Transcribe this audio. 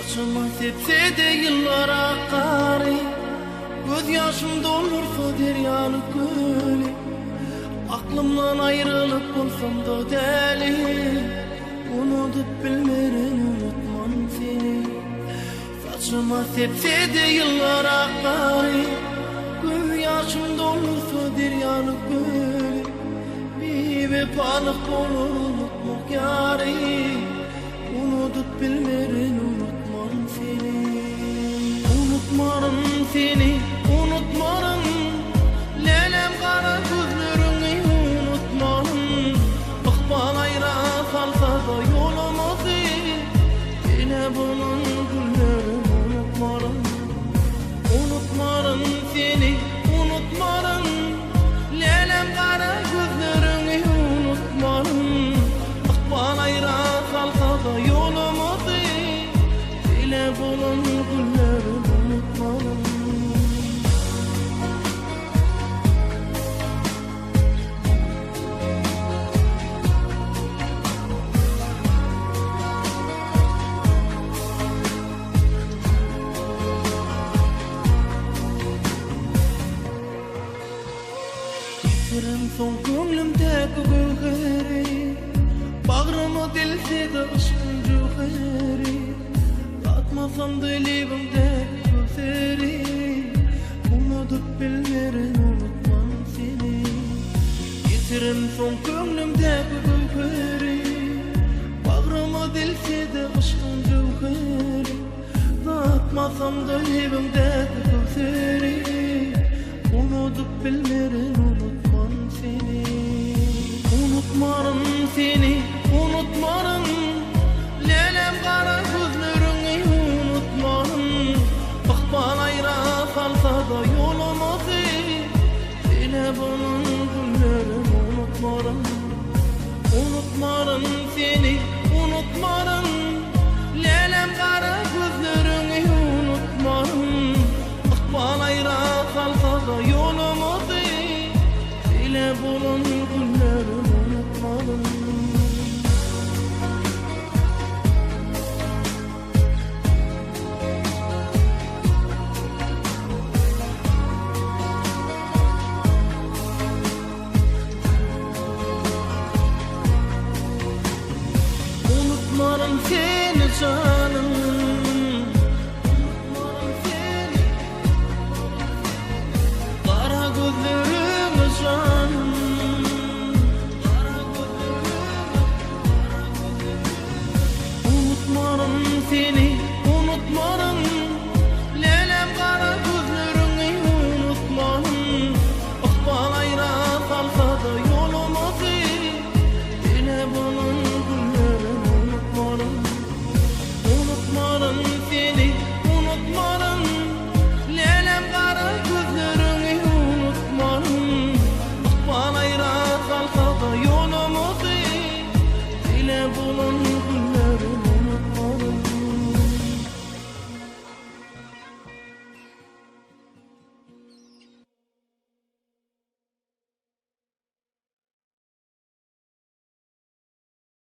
Saçıma tepse de yıllar akari, göz yaşım dolursa deryalı gölü. Aklımdan ayrılıp olsam da deli, unutup bilmeren unutmam seni. Saçıma tepse de yıllar akari, göz yaşım dolursa deryalı gölü. Bir vefalık olur unutmak yâri, unutup bilmeren unutmam seni. Unutmarım seni, unutmarım. Lelem kara gözlerini unutmarım. Akbal ayra salsa da yolumuzu, yine bunun günlerim unutmarım. Unutmarım seni, unutmarım. Lelem kara gözlerini unutmarım. Akbal ayra salsa da yolumuzu, yine bunun günlerim unutmarım. Yitirim son gönlümdeki gülgeri, bağrımı dilse de ışkın cüheri. Tatmasam dilimimdeki gözleri, unutup bilmeren unutmam seni. Yitirim son gönlümdeki gülgeri, bağrımı dilse de ışkın cüheri. Tatmasam dilimimdeki gözleri, unutup bilmeren unutmam seni. Unutmarım seni, unutmarım. Lelem kara gözlerini unutmarım. Akbal ayra salsa da yolumuzu, yine bunun günlerim unutmarım. Unutmarım seni, unutmarım. Lelem kara gözlerini unutmarım. Akbal ayra salsa da yolumuzu, yine bunun günlerim unutmarım. Unutmarım seni can.